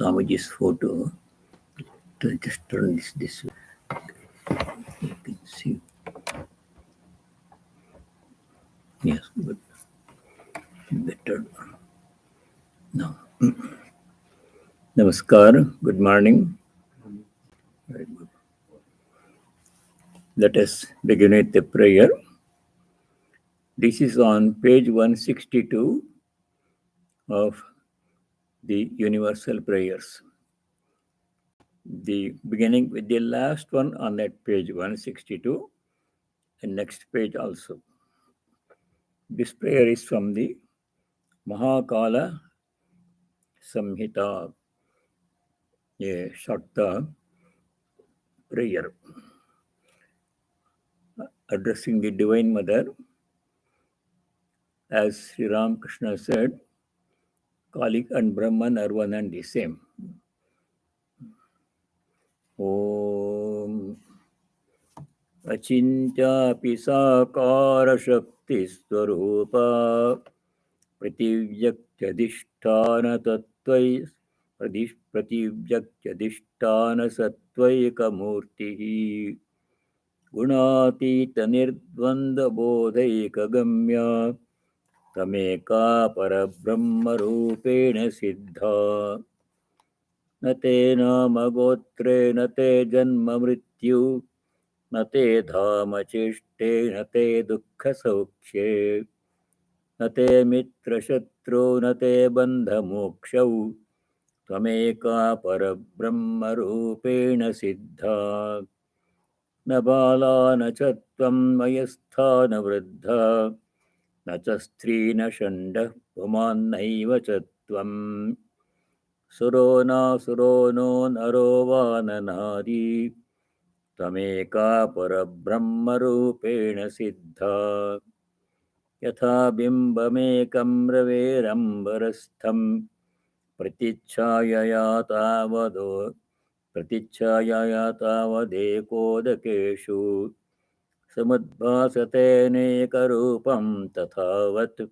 Swamiji's photo. To just turn this way. You can see. Yes, but better now. Namaskar. Good morning. Very good. Let us begin with the prayer. This is on page 162 of the Universal Prayers. The beginning with the last one on that page 162 and next page also. This prayer is from the Mahakala Samhita, a Shakta prayer addressing the Divine Mother. As Sri Ramakrishna said, Kali and Brahman are one and the same. Om Achintya Pisakara Shakti Swarupa Prativyaktadhisthana Tattvai Prativyaktadhisthana Sattvaika Murtihi Guṇānetānatītya Bodhaika Gamya Tameka Parabrahmarupena Siddha Nate nama gotre nate janma mrityu nate dhama cheshte nate dukkha saukshe nate mitra shatru nate bandha mokshau Tameka parabrahmarupena siddha na bala na chatvam mayastha na vruddha na cha stri na shanda puman naiva chatvam Surona surono naro vananadi Tameka parabrahmarupena siddha Yatha bimbamekam raverambarastham Pratichayaya tavadeko Samudbhasate nekarupam tathavat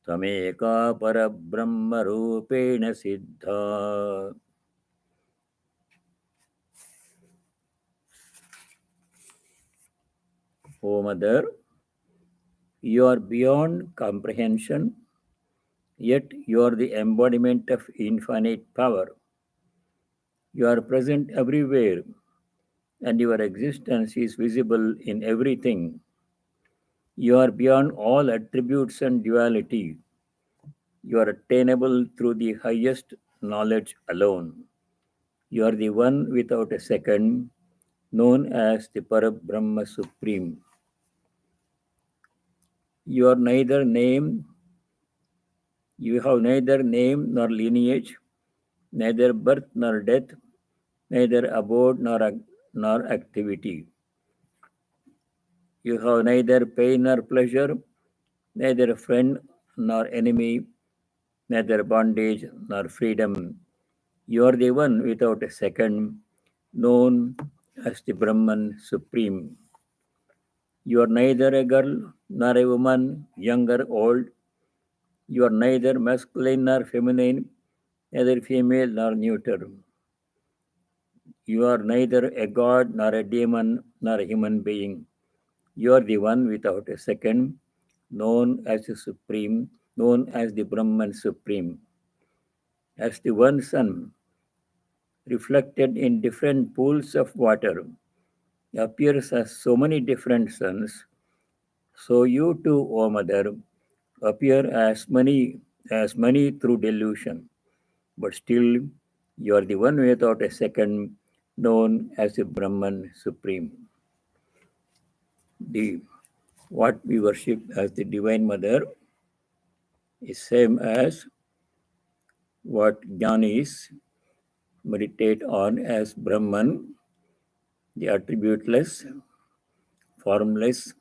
Tameka parabrahmarupena siddha. O Mother, you are beyond comprehension, yet you are the embodiment of infinite power. You are present everywhere, and your existence is visible in everything. You are beyond all attributes and duality. You are attainable through the highest knowledge alone. You are the one without a second, known as the Parabrahma Supreme. You have neither name nor lineage, neither birth nor death, neither abode nor activity. You have neither pain nor pleasure, neither friend nor enemy, neither bondage nor freedom. You are the one without a second, known as the Brahman Supreme. You are neither a girl nor a woman, young or old. You are neither masculine nor feminine, neither female nor neuter. You are neither a god nor a demon nor a human being. You are the one without a second, known as the Supreme, known as the Brahman Supreme. As the one sun, reflected in different pools of water, appears as so many different suns, so you too, O Mother, appear as many through delusion, but still you are the one without a second, known as the Brahman Supreme. What we worship as the Divine Mother is same as what Jnanis meditate on as Brahman, the attributeless, formless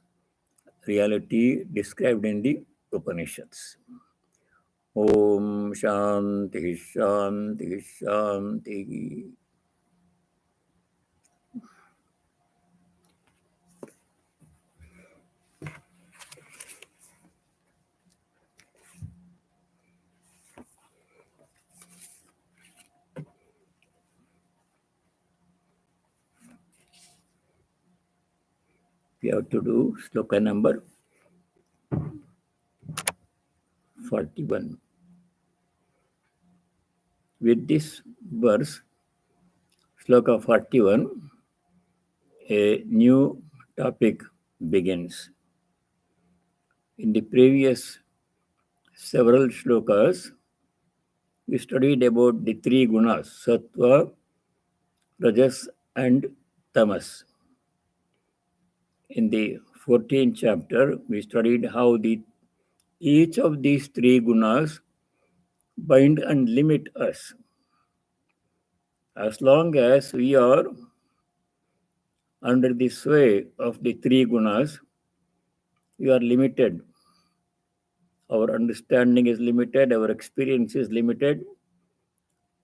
reality described in the Upanishads. Om Shanti Shanti Shanti. We have to do sloka number 41. With this verse, sloka 41, a new topic begins. In the previous several shlokas, we studied about the three gunas, sattva, rajas, and tamas. In the 14th chapter, we studied how each of these three gunas bind and limit us. As long as we are under the sway of the three gunas, we are limited. Our understanding is limited, our experience is limited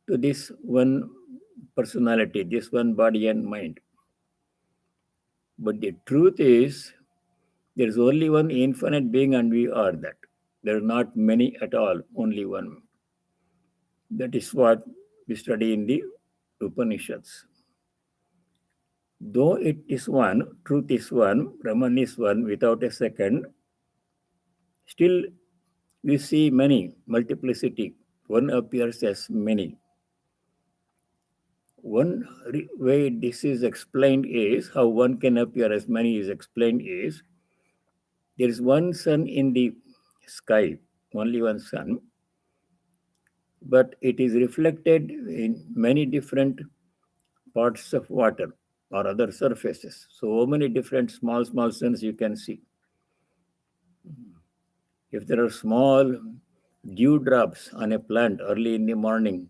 to this one personality, this one body and mind. But the truth is, there is only one infinite being and we are that. There are not many at all, only one. That is what we study in the Upanishads. Though it is one, truth is one, Brahman is one without a second, still we see many, multiplicity. One appears as many. One way this is explained is, how one can appear as many is explained is, there is one sun in the sky, only one sun, but it is reflected in many different parts of water or other surfaces. So many different small suns you can see. If there are small dewdrops on a plant early in the morning,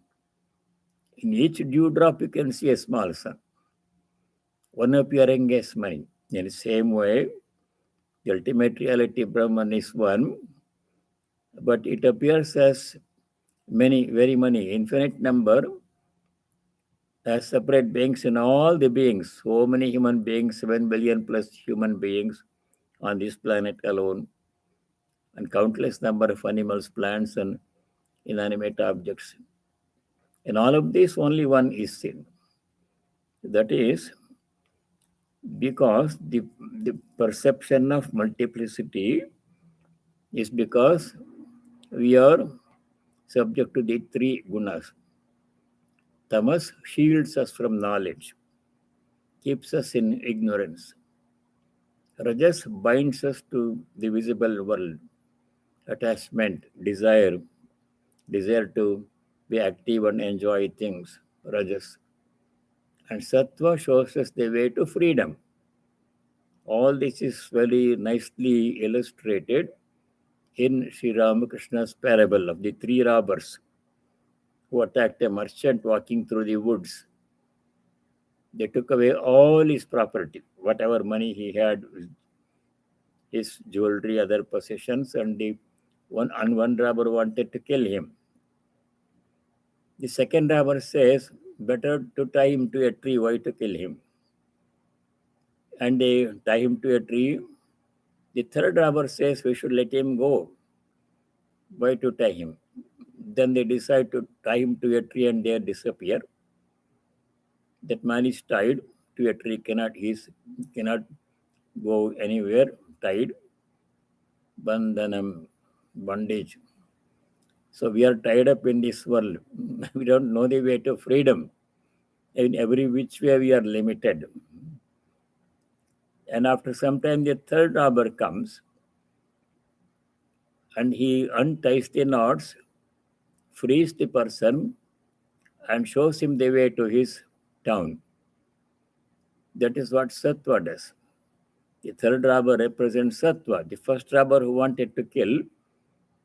in each dewdrop you can see a small sun, one appearing as many. In the same way, the ultimate reality Brahman is one, but it appears as many, very many, infinite number as separate beings in all the beings. So many human beings, 7 billion plus human beings on this planet alone, and countless number of animals, plants, and inanimate objects. In all of this, only one is seen. That is because the perception of multiplicity is because we are subject to the three gunas. Tamas shields us from knowledge, keeps us in ignorance. Rajas binds us to the visible world, attachment, desire to be active and enjoy things, rajas. And sattva shows us the way to freedom. All this is very nicely illustrated in Sri Ramakrishna's parable of the three robbers who attacked a merchant walking through the woods. They took away all his property, whatever money he had, his jewelry, other possessions, and one robber wanted to kill him. The second robber says, better to tie him to a tree, why to kill him? And they tie him to a tree. The third robber says, we should let him go. Why to tie him? Then they decide to tie him to a tree and they disappear. That man is tied to a tree, cannot go anywhere, tied, bandhanam, bondage. So we are tied up in this world. We don't know the way to freedom. In every which way we are limited. And after some time, the third robber comes and he unties the knots, frees the person, and shows him the way to his town. That is what sattva does. The third robber represents sattva. The first robber who wanted to kill,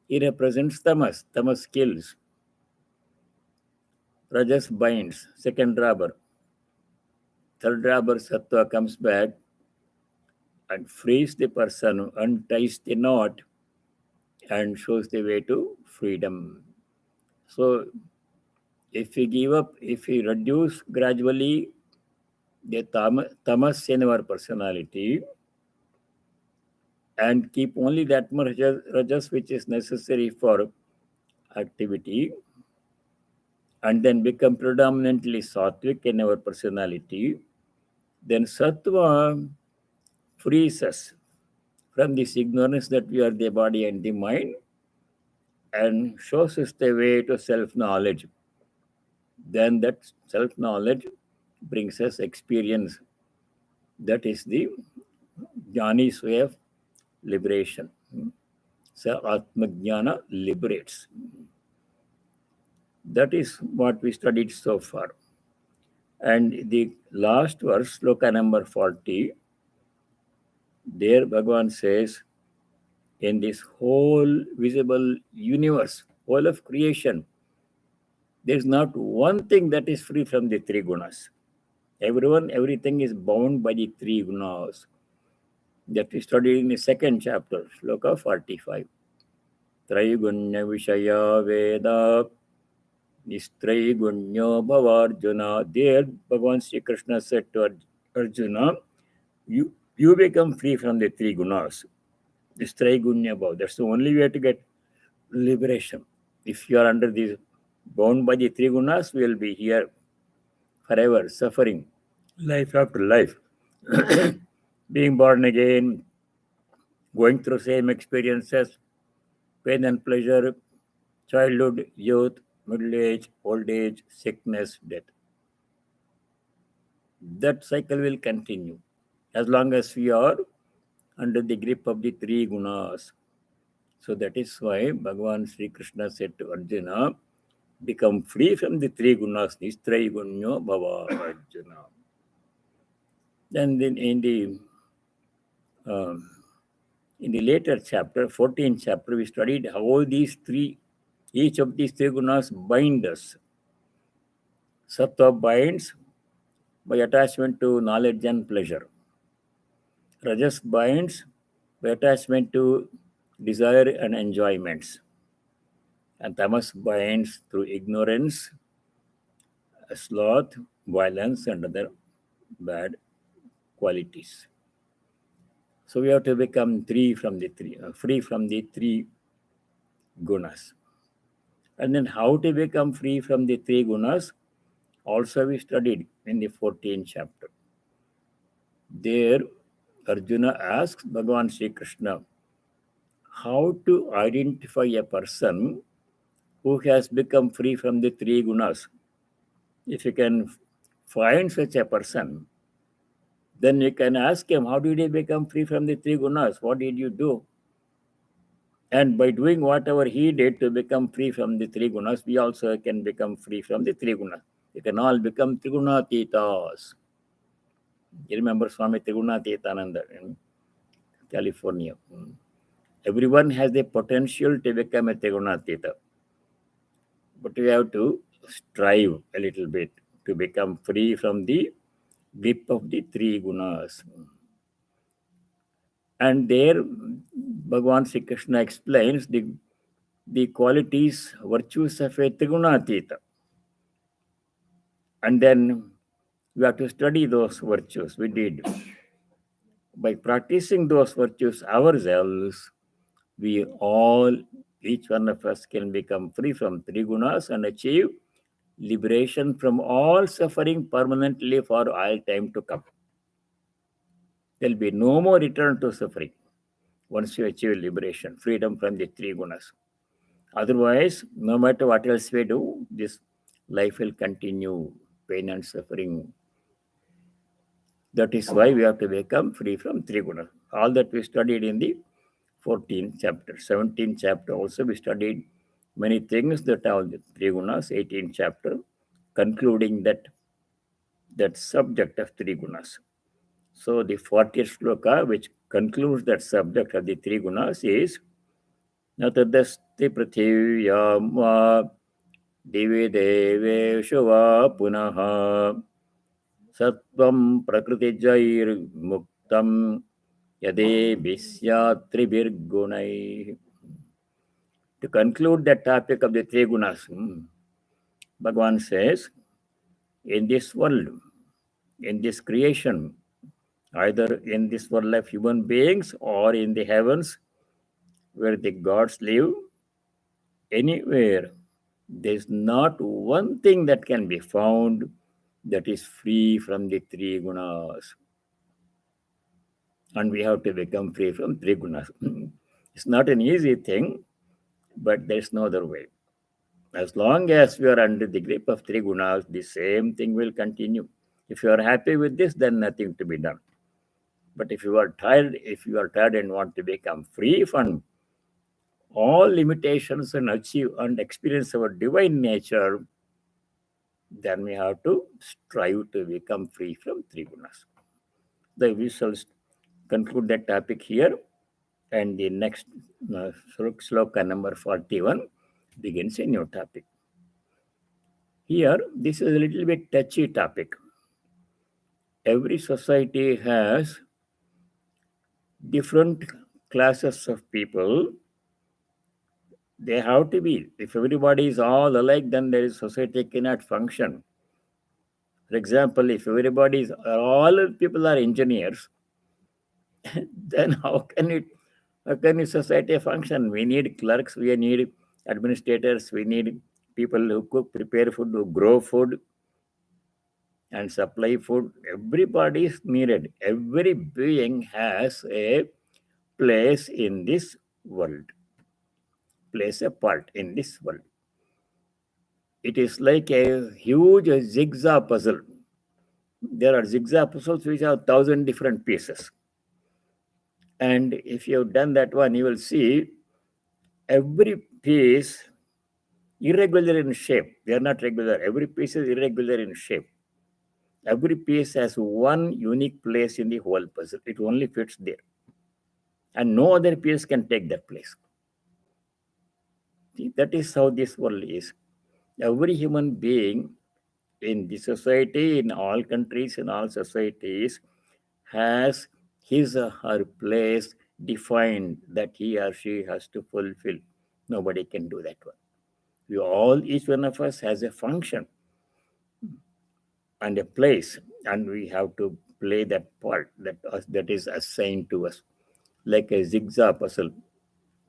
he represents tamas. Tamas kills. Rajas binds. Second robber. Third robber, sattva, comes back and frees the person, unties the knot, and shows the way to freedom. So if we give up, if we reduce gradually the tamas in our personality and keep only that much rajas which is necessary for activity, and then become predominantly sattvic in our personality, then sattva frees us from this ignorance that we are the body and the mind and shows us the way to self-knowledge. Then that self-knowledge brings us experience. That is the Jnani's way of liberation. So Atmajnana liberates. That is what we studied so far. And the last verse, sloka number 40, there Bhagavan says, in this whole visible universe, whole of creation, there is not one thing that is free from the three gunas. Everything is bound by the three gunas. That we studied in the second chapter, sloka 45. Traigunya Vishaya Veda Nistraigunya Bhavarjuna. There, Bhagavan Sri Krishna said to Arjuna, you become free from the three gunas. This Traigunya Bhav. That's the only way to get liberation. If you are under these bound by the three gunas, we will be here forever, suffering, life after life, being born again, going through same experiences, pain and pleasure, childhood, youth, middle age, old age, sickness, death. That cycle will continue as long as we are under the grip of the three gunas. So that is why Bhagavan Sri Krishna said to Arjuna, become free from the three gunas, nistraigunya bhava Arjuna. Then in the later chapter, 14th chapter, we studied how each of these three gunas bind us. Sattva binds by attachment to knowledge and pleasure. Rajas binds by attachment to desire and enjoyments. And tamas binds through ignorance, sloth, violence, and other bad qualities. So we have to become free from the three gunas. And then how to become free from the three gunas also we studied in the 14th chapter. There, Arjuna asks Bhagavan Sri Krishna how to identify a person who has become free from the three gunas. If you can find such a person, then you can ask him, how did you become free from the three gunas? What did you do? And by doing whatever he did to become free from the three gunas, we also can become free from the three gunas. We can all become guṇānetānatītyas. You remember Swami Gunatraya in California. Everyone has the potential to become a guṇānetānatītya. But we have to strive a little bit to become free from the grip of the three gunas. And there, Bhagavan Sri Krishna explains the qualities, virtues of a guṇānetānatītya. And then we have to study those virtues. We did. By practicing those virtues ourselves, each one of us can become free from three gunas and achieve liberation from all suffering permanently for all time to come. There will be no more return to suffering once you achieve liberation, freedom from the three gunas. Otherwise, no matter what else we do, this life will continue, pain and suffering. That is why we have to become free from three gunas. All that we studied in the 14th chapter. 17th chapter also we studied many things that are the three gunas. 18th chapter, concluding that subject of three gunas. So the 40th sloka, which concludes that subject of the three gunas, is natadasti prithivyam va divi deveshu va punaha sattvam prakriti jair muktam yade visyatri gunai. To conclude that topic of the three gunas, Bhagavan says, in this world, in this creation, either in this world of human beings or in the heavens where the gods live, anywhere, there is not one thing that can be found that is free from the three gunas. and we have to become free from three gunas. It's not an easy thing, but there's no other way. As long as we are under the grip of three gunas, the same thing will continue. If you are happy with this, then nothing to be done. But if you are tired and want to become free from all limitations and achieve and experience our divine nature, then we have to strive to become free from three gunas. We shall conclude that topic here, and the next sloka number 41 begins a new topic. Here, this is a little bit touchy topic. Every society has different classes of people. They have to be. If everybody is all alike, then there is society cannot function. For example, if everybody is all people are engineers, then how can society function? We need clerks, we need administrators, we need people who cook, prepare food, who grow food, and supply food. Everybody is needed. Every being has a place in this world, plays a part in this world. It is like a huge jigsaw puzzle. There are jigsaw puzzles which have 1,000 different pieces. And if you have done that one, you will see every piece irregular in shape. They are not regular. Every piece is irregular in shape. Every piece has one unique place in the whole puzzle. It only fits there. And no other piece can take that place. See, that is how this world is. Every human being in the society, in all countries, in all societies, has his or her place defined that he or she has to fulfill. Nobody can do that one. Each one of us has a function and a place, and we have to play that part that is assigned to us, like a zigzag puzzle.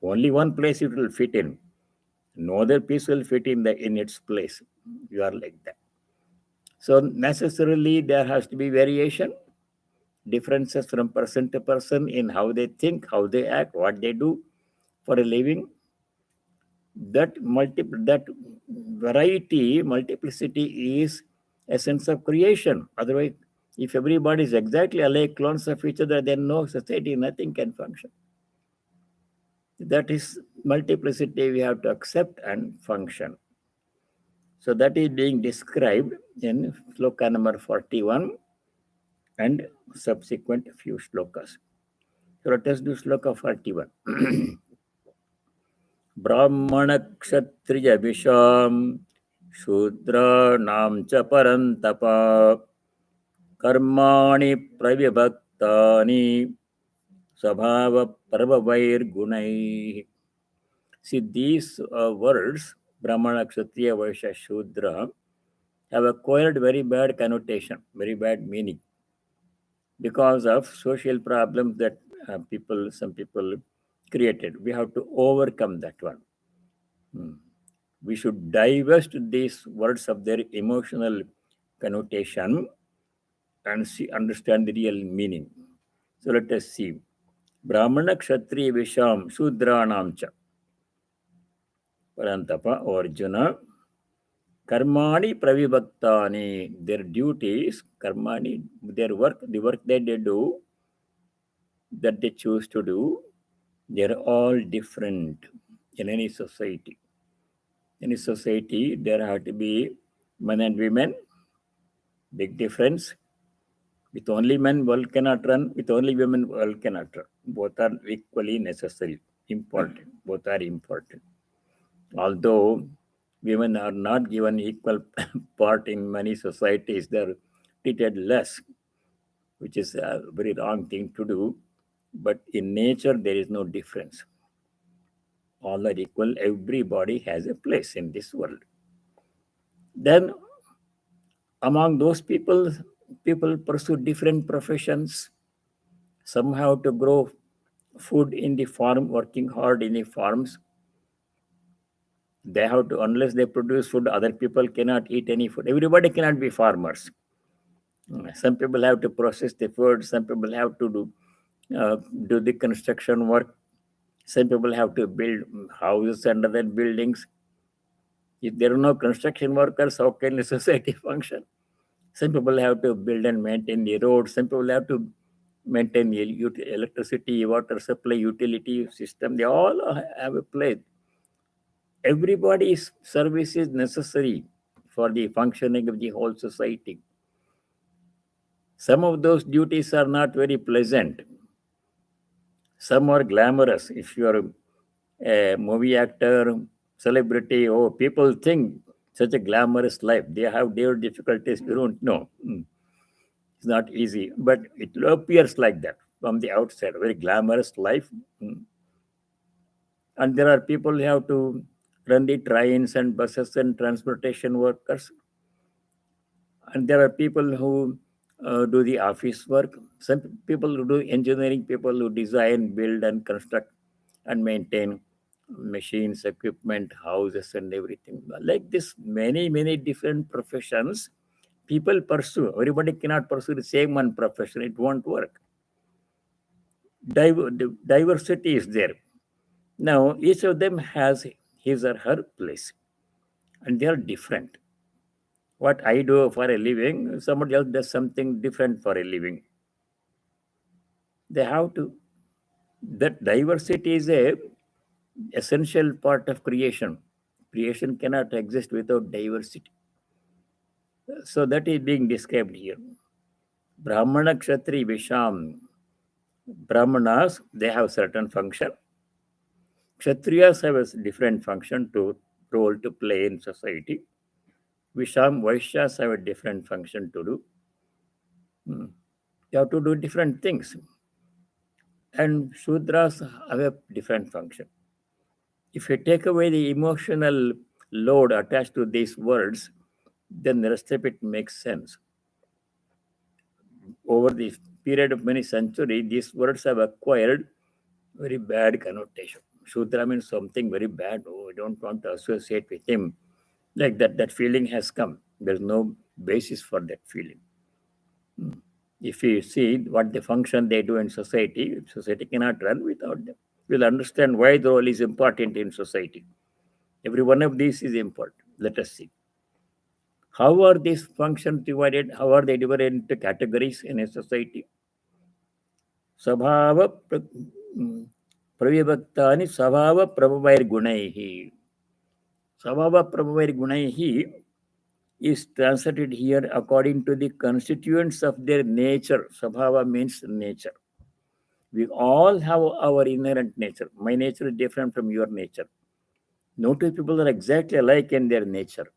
Only one place it will fit in. No other piece will fit in its place. You are like that. So necessarily there has to be variation, differences from person to person in how they think, how they act, what they do for a living. That multiplicity is a sense of creation. Otherwise, if everybody is exactly alike clones of each other, then no society, nothing can function. That is multiplicity we have to accept and function. So that is being described in sloka number 41 and subsequent few slokas. So let us do sloka 41. Brahmana kshatriya visham shudranam cha parantapa karmani pravibhaktani sabhava parvavair gunai. See, these words, Brahmana, Kshatriya, Vaishya, Shudra, have acquired very bad connotation, very bad meaning, because of social problems that some people created. We have to overcome that one. We should divest these words of their emotional connotation and understand the real meaning. So let us see. Brahmana, Kshatriya, Visham, Shudranam cha. Parantapa or Arjuna, karmani pravibhaktani, their duties, karmani, their work, the work that they do, that they choose to do, they're all different in any society. In a society, there have to be men and women, big difference. With only men, world cannot run. With only women, world cannot run. Both are equally necessary, important. Both are important. Although women are not given equal part in many societies, they are treated less, which is a very wrong thing to do. But in nature, there is no difference. All are equal. Everybody has a place in this world. Then, among those people pursue different professions. Some have to grow food in the farm, working hard in the farms. They have to, unless they produce food, other people cannot eat any food. Everybody cannot be farmers. Some people have to process the food. Some people have to do do the construction work. Some people have to build houses and other buildings. If there are no construction workers, how can the society function? Some people have to build and maintain the roads. Some people have to maintain the electricity, water supply, utility system. They all have a place. Everybody's service is necessary for the functioning of the whole society. Some of those duties are not very pleasant. Some are glamorous. If you are a movie actor, celebrity, oh, people think such a glamorous life. They have their difficulties. You don't know. It's not easy, but it appears like that from the outside. Very glamorous life. And there are people who have to run the trains and buses and transportation workers. And there are people who do the office work. Some people who do engineering, people who design, build, and construct and maintain machines, equipment, houses, and everything. Like this, many different professions people pursue. Everybody cannot pursue the same one profession. It won't work. Diversity is there. Now, each of them has his or her place, and they are different. What I do for a living, somebody else does something different for a living. They have to. That diversity is a essential part of creation. Creation cannot exist without diversity. So that is being described here. Brahmana, Kshatri, Visham. Brahmanas, they have certain function. Kshatriyas have a different function to role to play in society. Visham, Vaishyas have a different function to do. You have to do different things. And Shudras have a different function. If you take away the emotional load attached to these words, then the rest of it makes sense. Over the period of many centuries, these words have acquired very bad connotation. Shudra means something very bad. Oh, I don't want to associate with him. Like that, that feeling has come. There's no basis for that feeling. If you see what the function they do in society, society cannot run without them. You'll understand why the role is important in society. Every one of these is important. Let us see. How are these functions divided? How are they divided into categories in a society? Sabhava pravibhaktani sabhava prabhavair gunaihi. Sabhava prabhavair gunaihi is translated here according to the constituents of their nature. Sabhava means nature. We all have our inherent nature. My nature is different from your nature. No two people are exactly alike in their nature.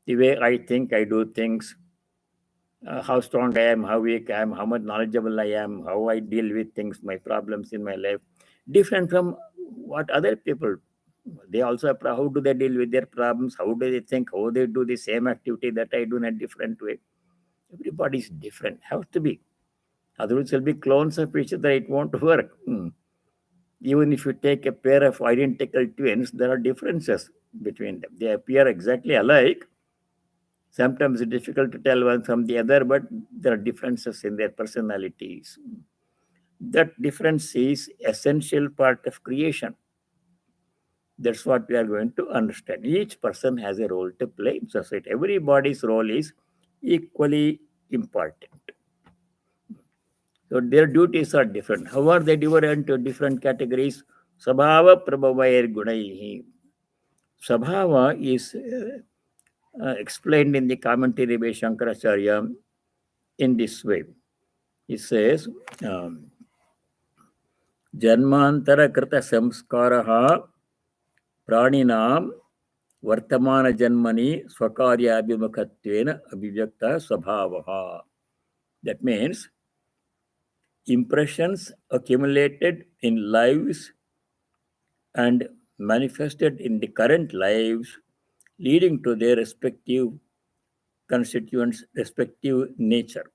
The way I think, I do things, how strong I am, how weak I am, how much knowledgeable I am, how I deal with things, my problems in my life, different from what other people. They also have, how do they deal with their problems? How do they think? How they do the same activity that I do in a different way? Everybody is different. Has to be. Otherwise, it will be clones of each other. It won't work. Even if you take a pair of identical twins, there are differences between them. They appear exactly alike. Sometimes it's difficult to tell one from the other, but there are differences in their personalities. That difference is essential part of creation. That's what we are going to understand. Each person has a role to play in society. Everybody's role is equally important. So their duties are different. How are they divided into different categories? Sabhava prabhavair gunaihi. Sabhava is explained in the commentary by Shankaracharya in this way. He says, Janmantara krita samskaraha प्राणिनां वर्तमान जन्मनि स्वकार्याभिमुखत्वेन अभिव्यक्तः स्वभावः. That means impressions accumulated in lives and manifested in the current lives, leading to their respective constituents, respective nature.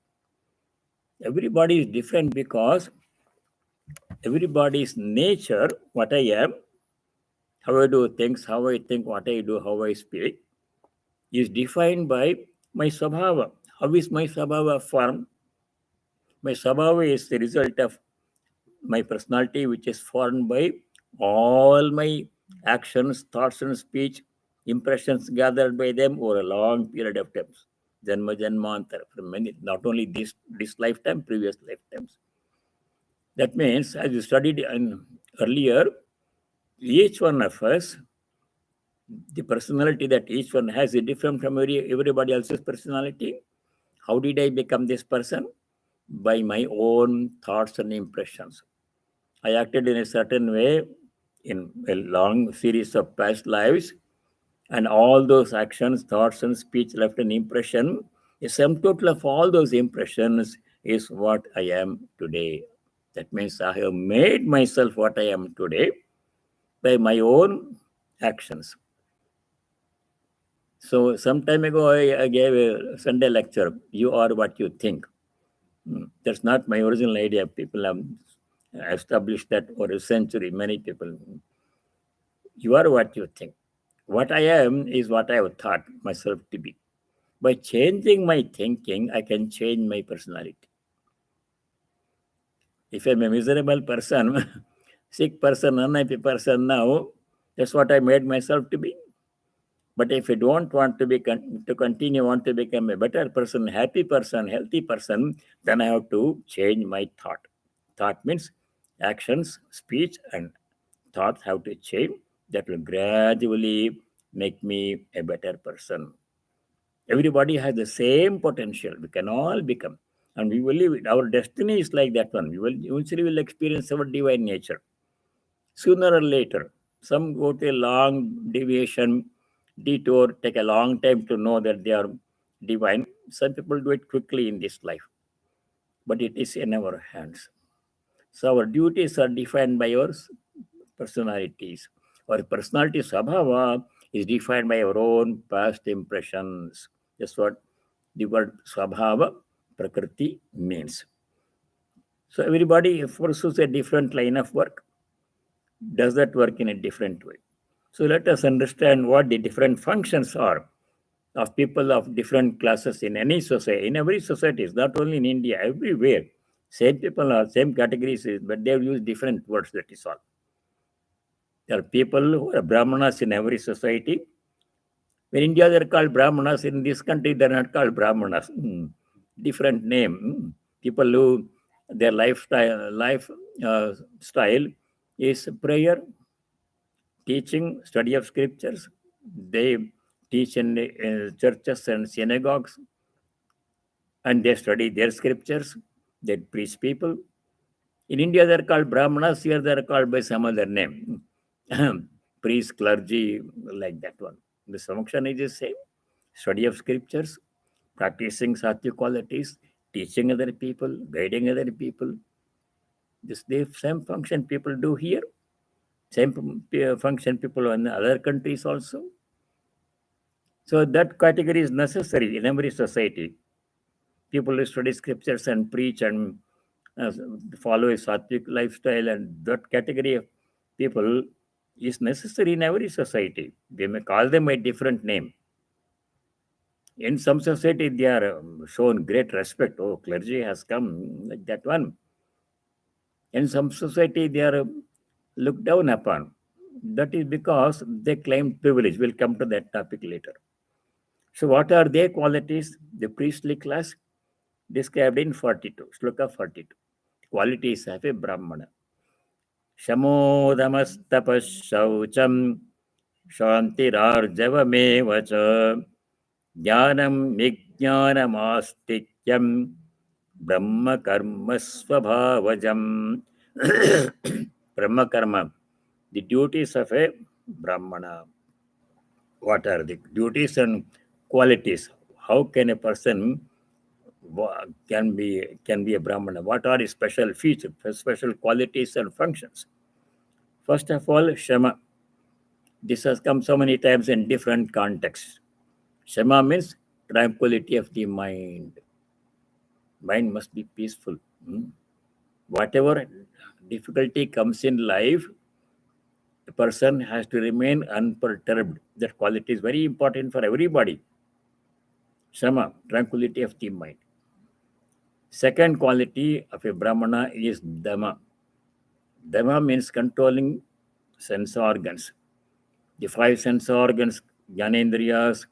Everybody is different because everybody's nature, what I am, how I do things, how I think, what I do, how I speak, is defined by my sabhava. How is my sabhava formed? My sabhava is the result of my personality, which is formed by all my actions, thoughts, and speech, impressions gathered by them over a long period of time. Janma Janmantar, from many, not only this lifetime, previous lifetimes. That means, as you studied earlier, each one of us, the personality that each one has is different from everybody else's personality. How did I become this person? By my own thoughts and impressions. I acted in a certain way in a long series of past lives, and all those actions, thoughts, and speech left an impression. A sum total of all those impressions is what I am today. That means I have made myself what I am today by my own actions. So some time ago, I gave a Sunday lecture. You are what you think. That's not my original idea. People have established that for a century. Many people. You are what you think. What I am is what I have thought myself to be. By changing my thinking, I can change my personality. If I'm a miserable person, sick person, unhappy person now, that's what I made myself to be. But if I don't want to continue, want to become a better person, happy person, healthy person, then I have to change my thought. Thought means actions, speech, and thoughts have to change. That will gradually make me a better person. Everybody has the same potential. We can all become. And we will live it. Our destiny is like that one. We will eventually will experience our divine nature. Sooner or later, some go to a long deviation, detour, take a long time to know that they are divine. Some people do it quickly in this life, but it is in our hands. So our duties are defined by our personalities. Our personality sabhava is defined by our own past impressions. That's what the word sabhava, prakriti means. So everybody pursues a different line of work, does that work in a different way. So let us understand what the different functions are of people of different classes in any society, in every society, it's not only in India, everywhere. Same people are same categories, but they use different words, that is all. There are people who are Brahmanas in every society. In India, they're called Brahmanas. In this country, they're not called Brahmanas. Different name. People who their style is prayer, teaching, study of scriptures. They teach in churches and synagogues, and they study their scriptures. They preach people. In India, they're called Brahmanas. Here, they're called by some other name. Priest, clergy, like that one. The function is the same. Study of scriptures, practicing sattva qualities, teaching other people, guiding other people. This the same function people do here. Same function people in other countries also. So that category is necessary in every society. People who study scriptures and preach and follow a sattvic lifestyle, and that category of people is necessary in every society. They may call them a different name. In some society, they are shown great respect. Oh, clergy has come, like that one. In some society, they are looked down upon. That is because they claim privilege. We'll come to that topic later. So, what are their qualities? The priestly class described in 42, Shloka 42. Qualities of a Brahmana. शमोदमस्तपःशौचं शान्तिरार्जवमेव च ज्ञानं विज्ञानमास्तिक्यं ब्रह्मकर्मस्वभावजम्. Brahmakarma, the duties of a Brahmana. What are the duties and qualities? How can a person can be a Brahmana? What are his special features, special qualities and functions? First of all, Shama. This has come so many times in different contexts. Shama means tranquility of the mind. Mind must be peaceful. Whatever difficulty comes in life, a person has to remain unperturbed. That quality is very important for everybody. Shama, tranquility of the mind. Second quality of a Brahmana is Dhamma. Dhamma means controlling sense organs. The five sense organs, Jnanendriyas,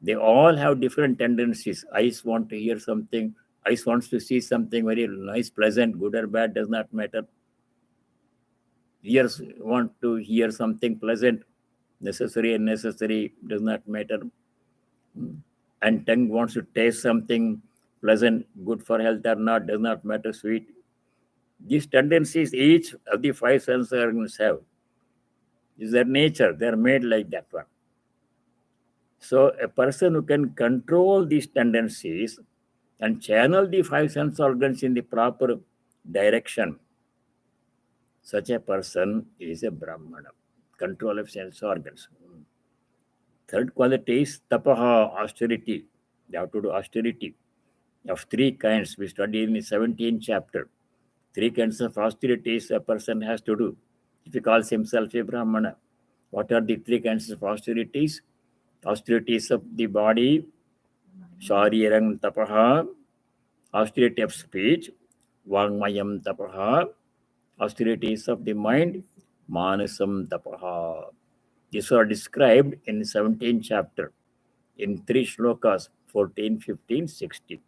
they all have different tendencies. Eyes want to hear something, eyes wants to see something very nice, pleasant, good or bad, does not matter. Ears want to hear something pleasant, necessary and necessary, does not matter. And tongue wants to taste something pleasant, good for health or not, does not matter, sweet. These tendencies each of the five sense organs have. Is their nature, they are made like that one. So a person who can control these tendencies and channel the five sense organs in the proper direction, such a person is a Brahmana. Control of sense organs. Third quality is tapaha, austerity. They have to do austerity of three kinds. We studied in the 17th chapter. Three kinds of austerities a person has to do if he calls himself a Brahmana. What are the three kinds of austerities? Austerities of the body, sharirang tapaha, austerity of speech, vangmayam tapaha, austerities of the mind, manasam tapaha. These are described in the 17th chapter in three shlokas, 14, 15, 16.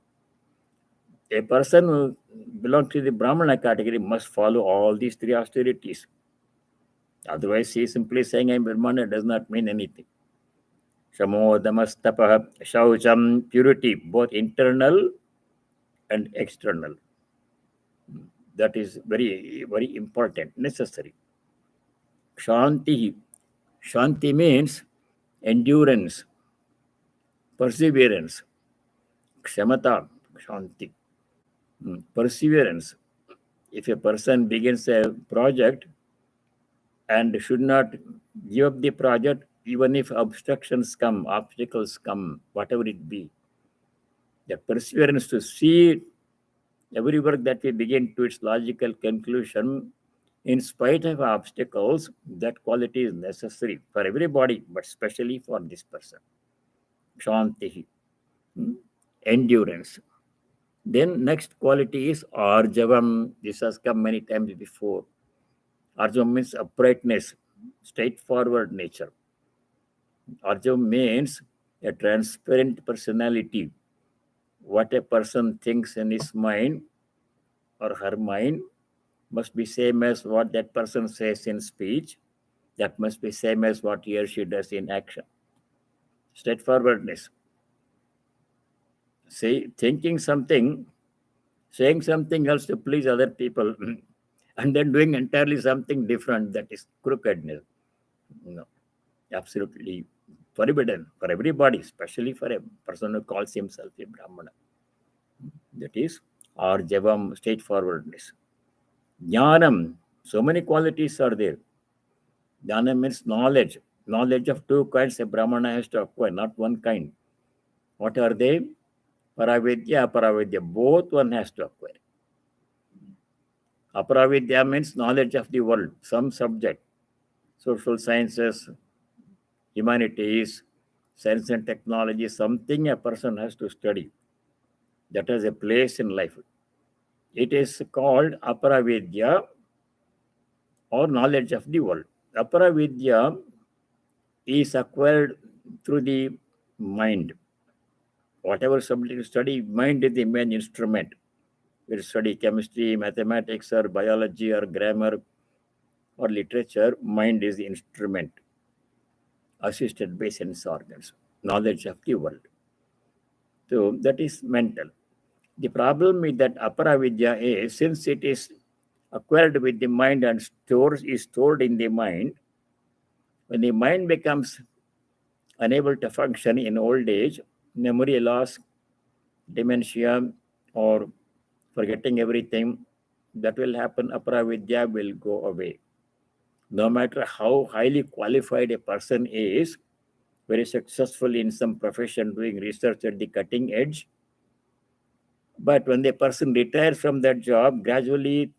A person who belongs to the Brahmana category must follow all these three austerities. Otherwise, he simply saying I'm Brahmana does not mean anything. Shamo, damastapa, shaucham, purity, both internal and external. That is very, very important, necessary. Shanti. Shanti means endurance, perseverance. Kshamata, shanti. Perseverance. If a person begins a project and should not give up the project, even if obstructions come, obstacles come, whatever it be, the perseverance to see every work that we begin to its logical conclusion, in spite of obstacles, that quality is necessary for everybody, but especially for this person. Shanti, endurance. Then next quality is arjavam. This has come many times before. Arjavam means uprightness, straightforward nature. Arjavam means a transparent personality. What a person thinks in his mind or her mind must be same as what that person says in speech. That must be same as what he or she does in action. Straightforwardness. Say, thinking something, saying something else to please other people, and then doing entirely something different, that is crookedness. No, absolutely forbidden for everybody, especially for a person who calls himself a Brahmana. That is arjavam, straightforwardness. Jnanam, so many qualities are there. Jnana means knowledge. Knowledge of two kinds a Brahmana has to acquire, not one kind. What are they? Paravidya, aparavidya. Both one has to acquire. Aparavidya means knowledge of the world, some subject. Social sciences, humanities, science and technology, something a person has to study. That has a place in life. It is called aparavidya or knowledge of the world. Aparavidya is acquired through the mind. Whatever subject you study, mind is the main instrument. You study chemistry, mathematics, or biology, or grammar, or literature, mind is the instrument, assisted by sense organs, knowledge of the world. So that is mental. The problem with that aparavidya is, since it is acquired with the mind and is stored in the mind, when the mind becomes unable to function in old age, memory loss, dementia, or forgetting everything, that will happen, aparavidya will go away. No matter how highly qualified a person is, very successful in some profession, doing research at the cutting edge, but when the person retires from that job, gradually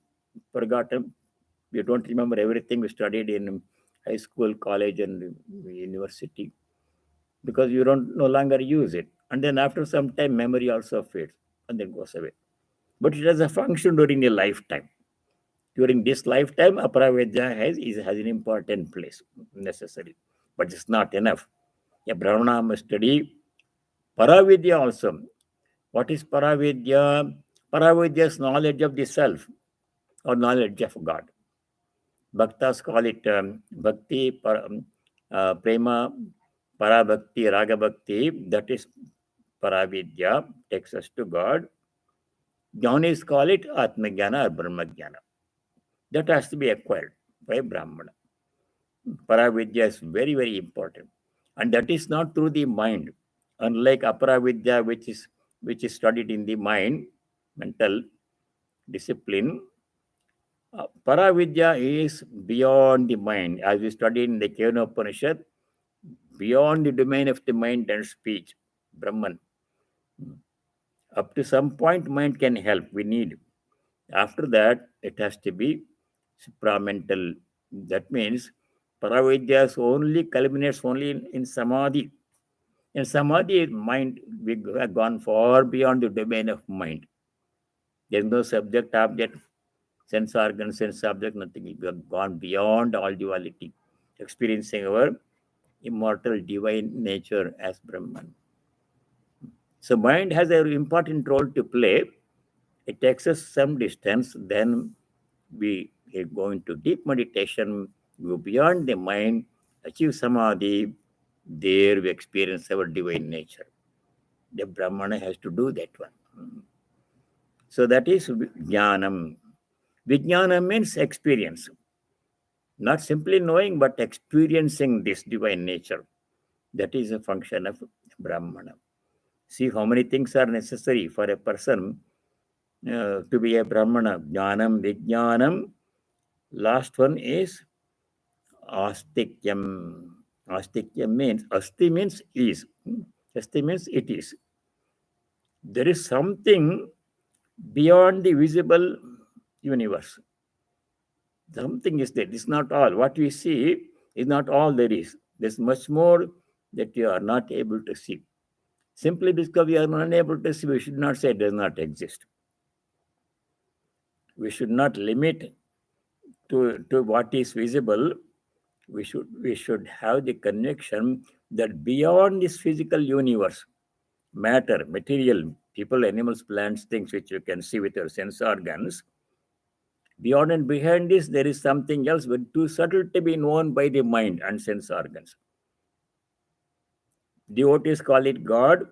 forgotten, you don't remember everything we studied in high school, college, and university, because you don't no longer use it. And then after some time, memory also fades and then goes away. But it has a function during a lifetime. During this lifetime, aparavidya has an important place, necessary. But it's not enough. A Brahmana must study paravidya also. What is paravidya? Paravidya is knowledge of the self or knowledge of God. Bhaktas call it bhakti, prema, parabhakti, raga bhakti. That is paravidya, takes us to God. Jnanis call it atmajnana or brahmajnana. That has to be acquired by Brahmana. Paravidya is very, very important. And that is not through the mind. Unlike aparavidya, which is studied in the mind, mental discipline, Paravidya is beyond the mind. As we studied in the Kena Upanishad, beyond the domain of the mind and speech, Brahman. Up to some point, mind can help. We need. After that, it has to be supramental. That means Paravidya only culminates only in Samadhi. In Samadhi, mind, we have gone far beyond the domain of mind. There is no subject, object, sense organ, sense object, nothing. We have gone beyond all duality, experiencing our immortal divine nature as Brahman. So mind has an important role to play. It takes us some distance, then we go into deep meditation, go beyond the mind, achieve samadhi. There we experience our divine nature. The Brahmana has to do that one. So that is jnanam. Vijnana means experience. Not simply knowing, but experiencing this divine nature. That is a function of Brahmana. See how many things are necessary for a person to be a Brahmana. Jnanam, Vijnanam. Last one is Astikyam. Astikyam means, Asti means is. Asti means it is. There is something beyond the visible universe. Something is there. It's not all. What we see is not all there is. There's much more that you are not able to see. Simply because we are unable to see, we should not say it does not exist. We should not limit to what is visible. We should have the conviction that beyond this physical universe, matter, material, people, animals, plants, things which you can see with your sense organs, beyond and behind this, there is something else but too subtle to be known by the mind and sense organs. Devotees call it God,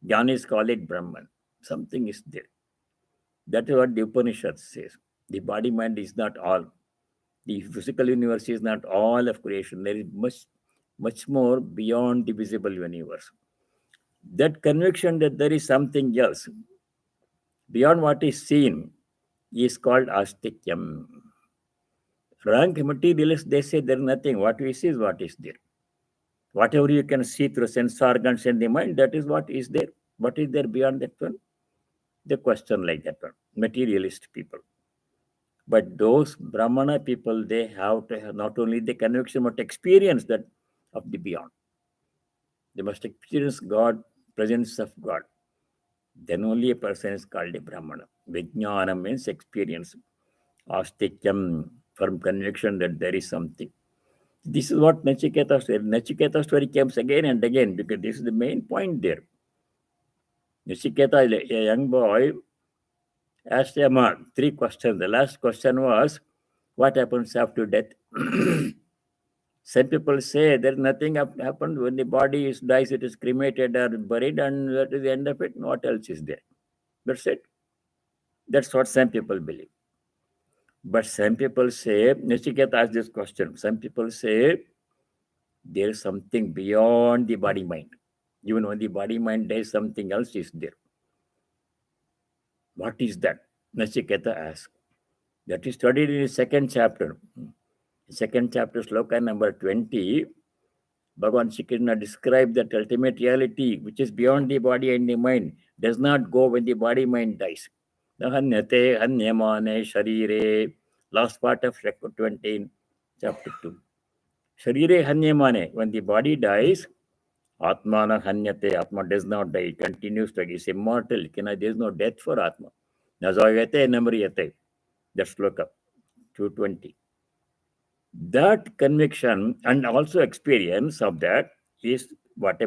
Jnanis call it Brahman. Something is there. That is what the Upanishad says. The body mind is not all. The physical universe is not all of creation. There is much more beyond the visible universe. That conviction that there is something else beyond what is seen is called astikyam. Rank materialists, they say there is nothing. What we see is what is there. Whatever you can see through sense organs and the mind, that is what is there. What is there beyond that one? They question like that one. Materialist people. But those Brahmana people, they have to have not only the conviction but experience that of the beyond. They must experience God, presence of God. Then only a person is called a Brahmana. Vijnana means experience. Astikyam, firm conviction that there is something. This is what Nachiketa said. Nachiketa story comes again and again because this is the main point there. Nachiketa, a young boy, asked Yama 3 questions. The last question was, what happens after death? Some people say there is nothing happened when the body dies, it is cremated or buried, and that is the end of it. What else is there? That's it. That's what some people believe. But some people say, Nishiketa asked this question. Some people say there is something beyond the body mind. Even when the body mind dies, something else is there. What is that? Nishiketa asked. That is studied in the 2nd chapter. 2nd chapter, sloka number 20. Bhagavan Shri Krishna described that ultimate reality, which is beyond the body and the mind, does not go when the body mind dies. Hanyate hanyamane sharire. Last part of 20, chapter 2. Sharire hanyamane. When the body dies, Atmana hanyate. Atma does not die. It continues to. It is immortal. There is no death for Atma. Nazayate namriyate. That's sloka. 220. That conviction and also experience of that is what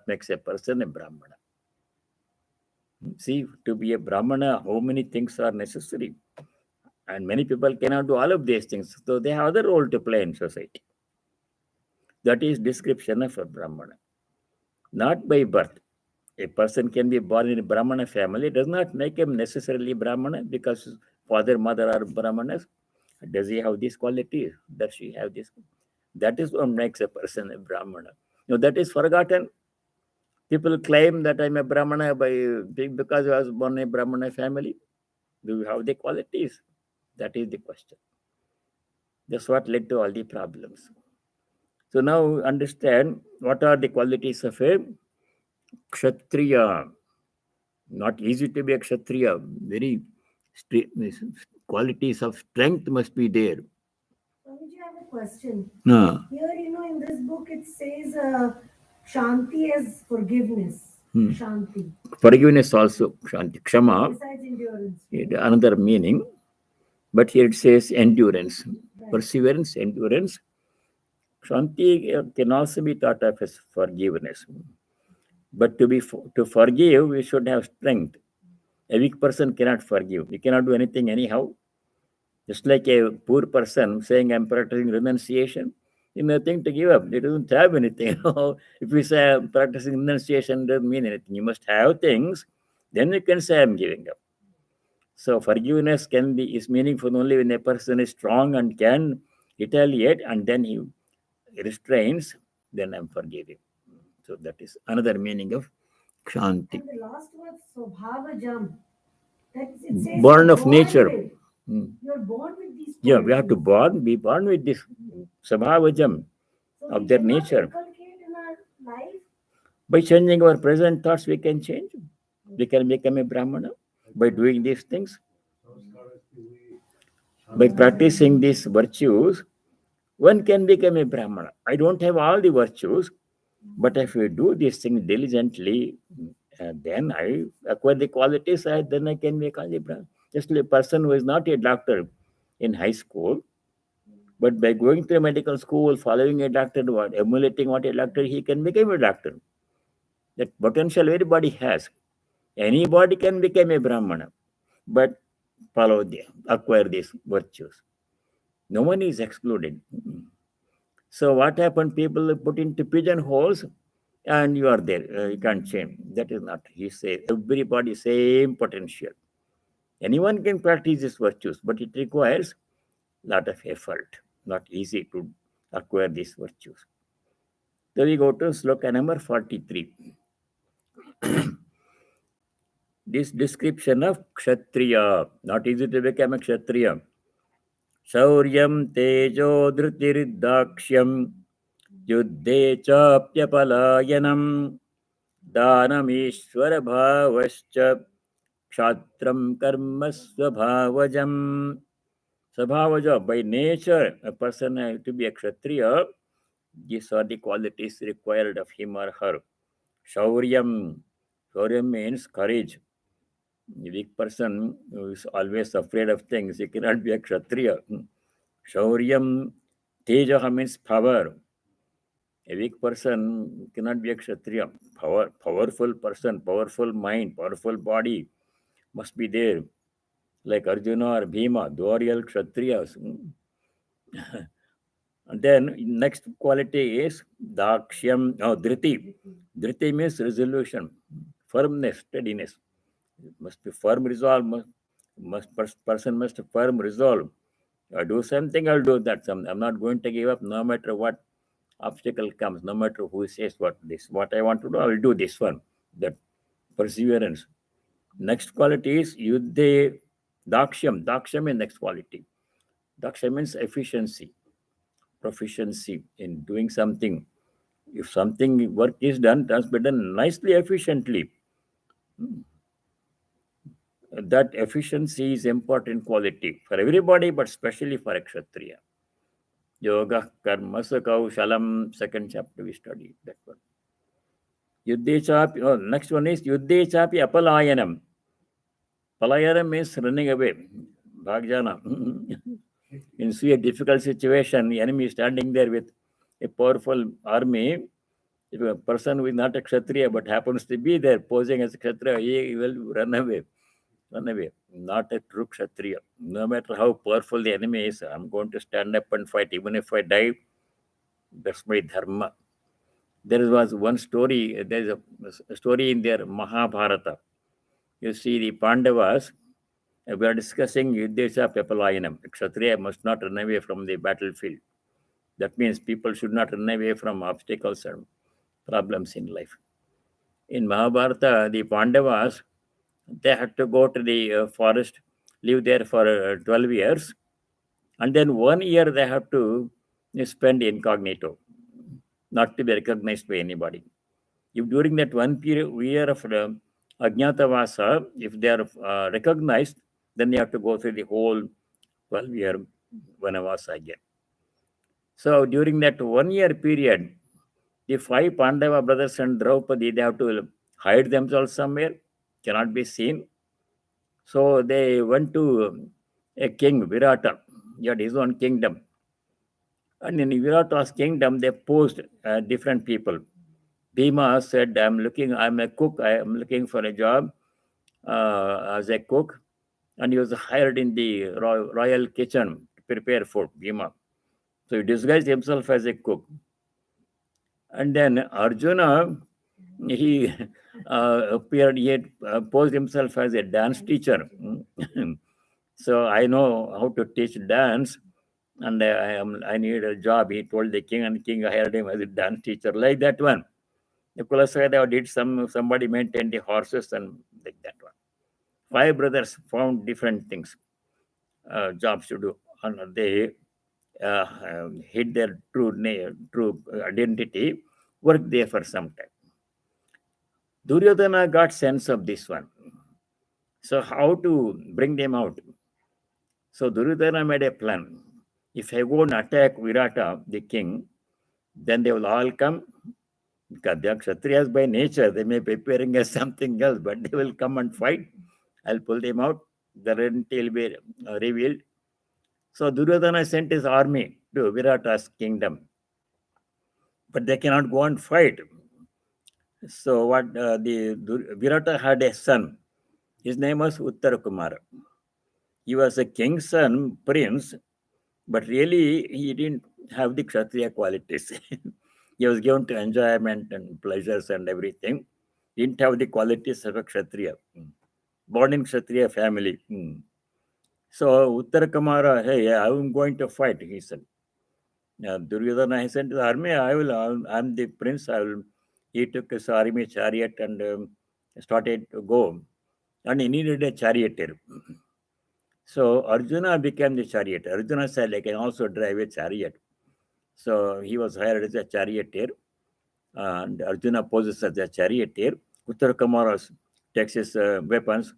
makes a person a Brahmana. See, to be a Brahmana, how many things are necessary? And many people cannot do all of these things. So they have other role to play in society. That is description of a Brahmana. Not by birth. A person can be born in a Brahmana family. It does not make him necessarily Brahmana because father, mother are Brahmanas. Does he have these qualities? Does she have this? That is what makes a person a Brahmana. That is forgotten. People claim that I'm a Brahmana because I was born in a Brahmana family. Do you have the qualities? That is the question. That's what led to all the problems. So now understand what are the qualities of a Kshatriya. Not easy to be a Kshatriya. Very qualities of strength must be there. Swamiji, I have a question. No. Here, in this book it says Shanti as forgiveness. Shanti. Forgiveness also, Shanti. Kshama. Besides endurance. Another meaning. But here it says endurance. Right. Perseverance, endurance. Shanti can also be thought of as forgiveness. But to forgive, we should have strength. A weak person cannot forgive. He cannot do anything anyhow. Just like a poor person saying, I'm practicing renunciation, he may think to give up. He doesn't have anything. If we say I'm practicing renunciation, it doesn't mean anything. You must have things, then you can say I'm giving up. So forgiveness is meaningful only when a person is strong and can retaliate, and then he restrains, then I'm forgiving. So that is another meaning of Shanti. And the last word, Swabhavajam. It says born of nature. You're born with these qualities. Yeah, we have to be born with this Swabhavajam of their nature. Inculcate in our life? By changing our present thoughts, we can change. We can become a Brahmana by doing these things. By practicing these virtues, one can become a Brahmana. I don't have all the virtues, but if you do these things diligently, then I acquire the qualities, then I can become a Brahmana. Just like a person who is not a doctor in high school, but by going to a medical school, following a doctor, emulating what a doctor, he can become a doctor. That potential everybody has. Anybody can become a Brahmana, but acquire these virtues. No one is excluded. So what happened? People put into pigeonholes, and you are there. You can't change. That is not. He says everybody same potential. Anyone can practice these virtues, but it requires a lot of effort. Not easy to acquire these virtues. So we go to sloka number 43. This description of Kshatriya, not easy to become a Kshatriya. Shauryam tejo dhritirdakshyam yuddhe chapyapalayanam danamishwara bhavascha kshatram karma svabhavajam. Svabhavaja, by nature, a person has to be a Kshatriya. These are the qualities required of him or her. Shauryam. Shauryam means courage. A weak person who is always afraid of things, he cannot be a Kshatriya. Shauryam. Tejaha means power. A weak person cannot be a Kshatriya. Powerful person, powerful mind, powerful body must be there. Like Arjuna or Bhima, they are real Kshatriyas. And then next quality is Dakshyam, Dhriti. Dhriti means resolution, firmness, steadiness. Must be firm resolve. Person must have firm resolve. I do something, I'll do that. I'm not going to give up no matter what obstacle comes, no matter who says what I want to do, I will do this one. That perseverance. Next quality is Yuddhe Dakshyam. Dakshyam is next quality. Dakshyam means efficiency, proficiency in doing something. If something work is done, it must be done nicely, efficiently. That efficiency is important quality for everybody, but especially for a Kshatriya. Yoga Karma Kaushalam, second chapter we studied that one. Yuddhe chapi, next one is Yuddhe chapi apalayanam. Palayanam means running away, bhagjana. In see a difficult situation, the enemy is standing there with a powerful army. If a person who is not a Kshatriya but happens to be there posing as a Kshatriya, he will run away. Run away. Not a true Kshatriya. No matter how powerful the enemy is, I'm going to stand up and fight. Even if I die, that's my dharma. There was one story, there's a story in their Mahabharata. You see, the Pandavas, we are discussing Yuddhesha Pepalayanam. Kshatriya must not run away from the battlefield. That means people should not run away from obstacles and problems in life. In Mahabharata, the Pandavas, they had to go to the forest, live there for 12 years, and then 1 year they have to spend incognito, not to be recognized by anybody. If during that year of Ajnatavasa, if they are recognized, then they have to go through the whole 12-year Vanavasa again. So during that 1 year period, the 5 Pandava brothers and Draupadi, they have to hide themselves somewhere, cannot be seen. So they went to a king, Virata. He had his own kingdom. And in Virata's kingdom, they posed different people. Bhima said, I'm a cook, I am looking for a job as a cook. And he was hired in the royal kitchen to prepare food, Bhima. So he disguised himself as a cook. And then Arjuna, he appeared, he had posed himself as a dance teacher. So I know how to teach dance, and I need a job. He told the king, and the king hired him as a dance teacher, like that one. Kulasada did somebody maintained the horses and like that one. 5 brothers found different things, jobs to do, and they hid their true identity, worked there for some time. Duryodhana got sense of this one. So how to bring them out? So Duryodhana made a plan. If I go and attack Virata, the king, then they will all come. Because they are Kshatriyas by nature, they may be preparing as something else, but they will come and fight. I'll pull them out. The identity will be revealed. So Duryodhana sent his army to Virata's kingdom. But they cannot go and fight. So what Virata had a son. His name was Uttarakumara. He was a king's son, prince, but really he didn't have the Kshatriya qualities. He was given to enjoyment and pleasures and everything. Didn't have the qualities of a Kshatriya. Born in Kshatriya family. So Uttarakumara, hey, I'm going to fight, he said. Duryodhana, he sent to the army, I'm the prince. He took his army chariot and started to go. And he needed a charioteer. So Arjuna became the charioteer. Arjuna said, I can also drive a chariot. So he was hired as a charioteer. And Arjuna poses as a charioteer. Uttarakumara takes his weapons,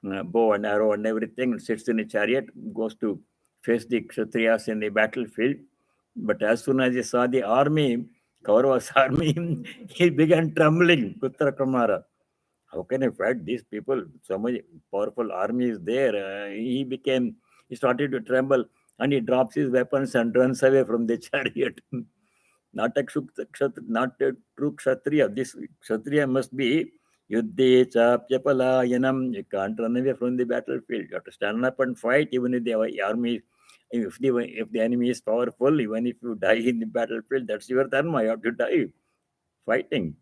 bow and arrow and everything, and sits in a chariot, goes to face the Kshatriyas in the battlefild. But as soon as he saw the army, Kaurava's army, he began trembling, Uttarakumara. How can I fight these people? So much powerful army is there. He started to tremble, and he drops his weapons and runs away from the chariot. Not a true Kshatriya. This Kshatriya must be Yuddhe Chapyapalayanam. You can't run away from the battlefield. You have to stand up and fight, even if the army, if the enemy is powerful, even if you die in the battlefield, that's your dharma. You have to die fighting.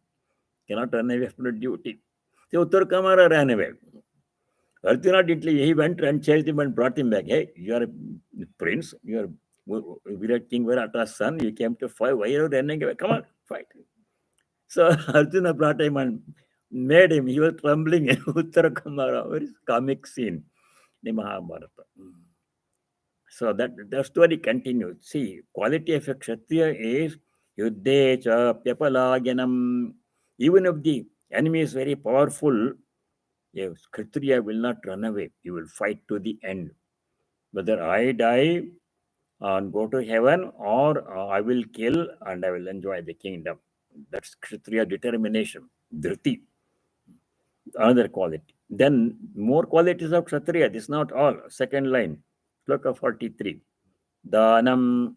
Cannot run away from the duty. So Uttarakumara ran away. Arjuna didn't leave. He went and chased him and brought him back. Hey, you are a prince. You are King Virata's son. You came to fight. Why are you running away? Come on, fight. So Arjuna brought him and made him. He was trembling. Uttarakumara, very comic scene in Mahabharata. So the story continues. See, quality of a Kshatriya is Yuddhe cha Pyapalayanam. Even if the enemy is very powerful, a Kshatriya will not run away. He will fight to the end. Whether I die and go to heaven or I will kill and I will enjoy the kingdom. That's Kshatriya determination, dhriti. Another quality. Then more qualities of Kshatriya. This is not all. Second line, sloka 43. Dhanam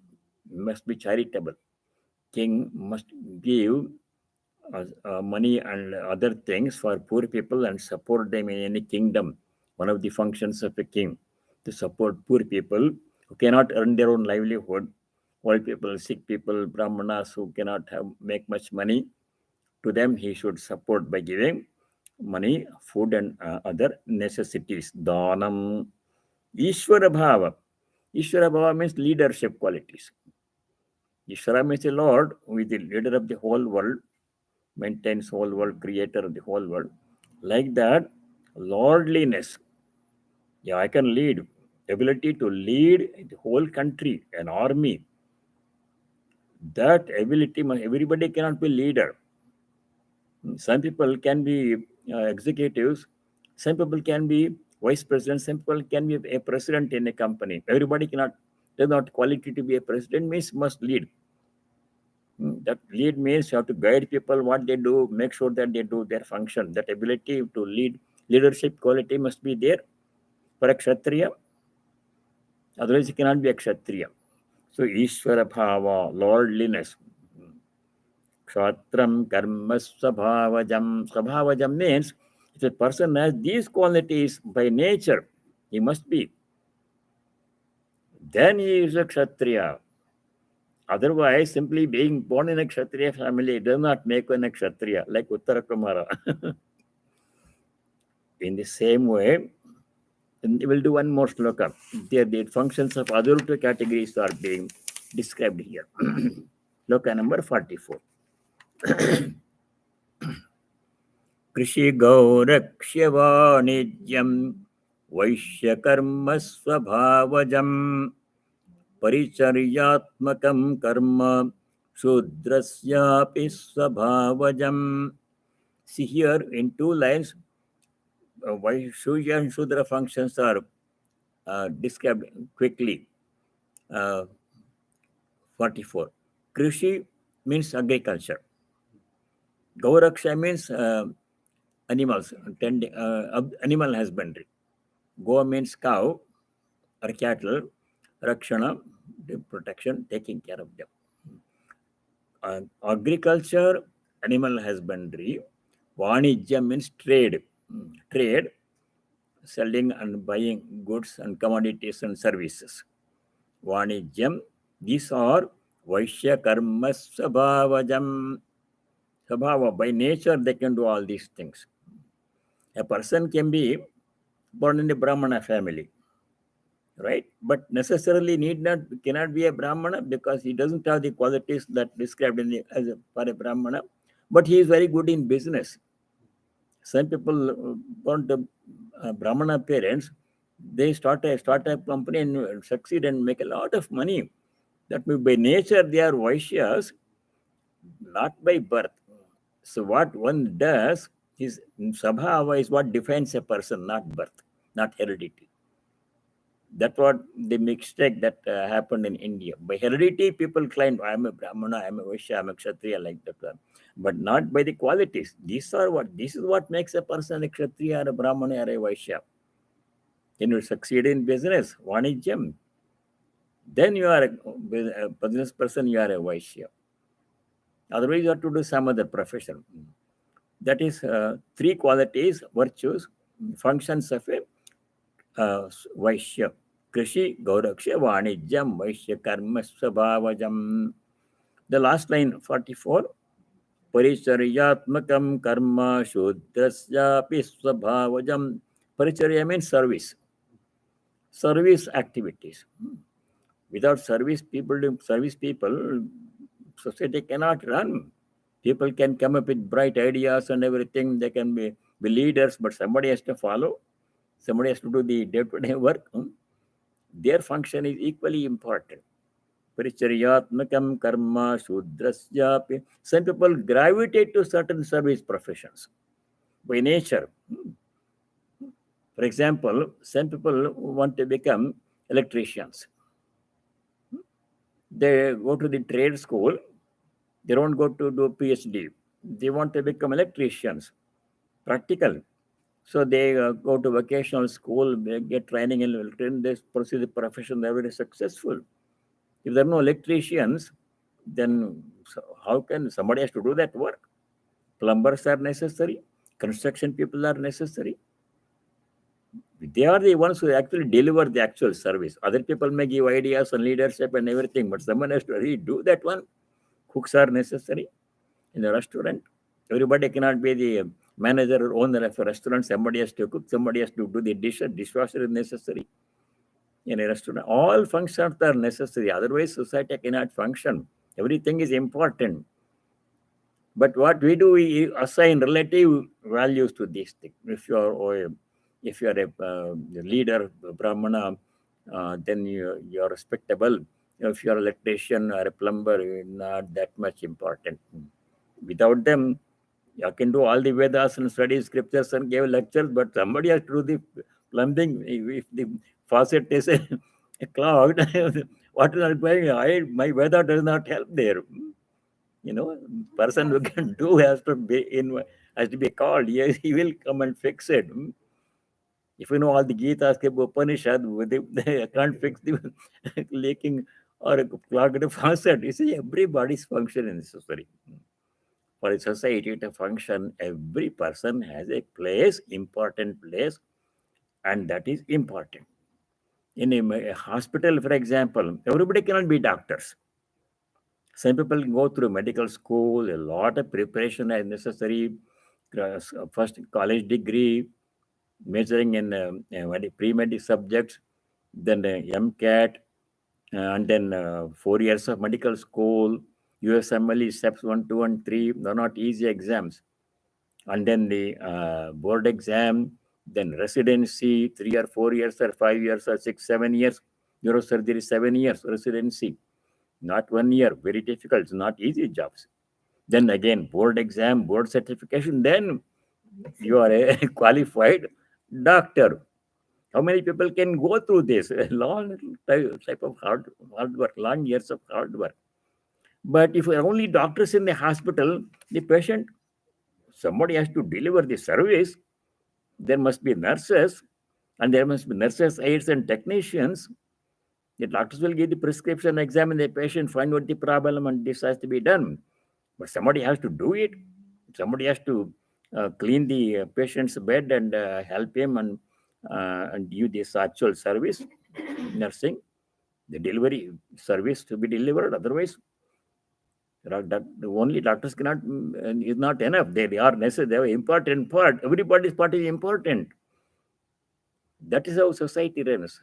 must be charitable. King must give money and other things for poor people and support them in any kingdom. One of the functions of a king to support poor people who cannot earn their own livelihood, old people, sick people, brahmanas who cannot make much money. To them, he should support by giving money, food, and other necessities. Dhanam. Ishvara bhava. Ishvara bhava means leadership qualities. Ishvara means a Lord who is the leader of the whole world, maintains whole world, creator of the whole world. Like that, lordliness. Yeah, I can lead. Ability to lead the whole country, an army. That ability, everybody cannot be leader. Some people can be executives. Some people can be vice president. Some people can be a president in a company. Everybody cannot. There's not quality to be a president. Means must lead. That lead means you have to guide people what they do, make sure that they do their function. That ability to lead, leadership quality must be there for a kshatriya. Otherwise, you cannot be a kshatriya. So, Ishvara bhava, lordliness. Kshatram karma svabhavajam. Svabhavajam means if a person has these qualities by nature, he must be. Then he is a kshatriya. Otherwise, simply being born in a kshatriya family does not make one a kshatriya, like Uttara Kumara. In the same way, we will do one more sloka. The functions of other two categories are being described here. Sloka number 44. Krishi Gaurakshya Vanijyam Vaishya Karma Svabhavajam Paricharyatmakam Karma Shudrasyapi Svabhavajam. See here in two lines, Vaishya and Shudra functions are described quickly. 44. Krishi means agriculture. Gauraksha means animals, animal husbandry. Go means cow or cattle. Rakshana, protection, taking care of them. Agriculture, animal husbandry. Vanijya means trade. Trade, selling and buying goods and commodities and services. Vanijyam, these are Vaishya Karma Sabhavajam. Sabhava, by nature, they can do all these things. A person can be born in a Brahmana family, right? But necessarily cannot be a Brahmana because he doesn't have the qualities that described for a Brahmana. But he is very good in business. Some people born to Brahmana parents, they start a company and succeed and make a lot of money. That means by nature they are Vaishyas, not by birth. So what one does is Sabhava is what defines a person, not birth, not heredity. That's what the mistake that happened in India. By heredity, people claim, I am a Brahmana, I am a Vaishya, I am a Kshatriya, like that. But not by the qualities. This is what makes a person a Kshatriya or a Brahmana or a Vaishya. Can you succeed in business? Vanijyam. Then you are a business person, you are a Vaishya. Otherwise, you have to do some other profession. That is three qualities, virtues, functions of a Vaishya. Krishi, Gauraksha, Vanijyam, Vaishya, Karma, Svabhavajam. The last line, 44. Paricharyatmakam karma shudrasyapi svabhavajam. Paricharya means service. Service activities. Without service people, society cannot run. People can come up with bright ideas and everything. They can be leaders, but somebody has to follow. Somebody has to do the day-to-day work. Their function is equally important. Paricharyatmakam karma shudrasyapi. Some people gravitate to certain service professions by nature. For example, some people want to become electricians. They go to the trade school. They don't go to do PhD. They want to become electricians. Practical. So they go to vocational school, they get training in electrician, they pursue the profession, they're very successful. If there are no electricians, then how can somebody has to do that work? Plumbers are necessary. Construction people are necessary. They are the ones who actually deliver the actual service. Other people may give ideas and leadership and everything, but someone has to really do that one. Cooks are necessary in the restaurant. Everybody cannot be the manager or owner of a restaurant. Somebody has to cook, somebody has to do the dishes. Dishwasher is necessary in a restaurant. All functions are necessary. Otherwise, society cannot function. Everything is important. But what we do, we assign relative values to these things. If you are a leader, Brahmana, then you are respectable. If you are an electrician or a plumber, you're not that much important. Without them, you can do all the Vedas and study scriptures and give lectures, but somebody has to do the plumbing. If the faucet is clogged, what is not going? My Veda does not help there. Person who can do has to be called. Yes, he will come and fix it. If you know all the Gita, Upanishad, they can't fix the leaking or a clogged faucet. You see, everybody's function is necessary. For a society to function, every person has a place, important place, and that is important. In a hospital, for example, everybody cannot be doctors. Some people go through medical school, a lot of preparation is necessary. First college degree, majoring in pre-med subjects, then MCAT, and then 4 years of medical school, USMLE steps 1, 2, and 3. They're not easy exams. And then the board exam, then residency, 3 or 4 years or 5 years or 6, 7 years. Neurosurgery, 7 years residency. Not 1 year, very difficult. It's not easy jobs. Then again, board exam, board certification. Then you are a qualified doctor. How many people can go through this? A long type of hard work, long years of hard work. But if there are only doctors in the hospital, the patient, somebody has to deliver the service. There must be nurses, and there must be nurses, aides, and technicians. The doctors will give the prescription, examine the patient, find out the problem, and this has to be done. But somebody has to do it. Somebody has to clean the patient's bed and help him and give this actual service, nursing, the delivery service to be delivered. Otherwise, only doctors cannot is not enough. They are necessary. They are important part. Everybody's part is important. That is how society runs.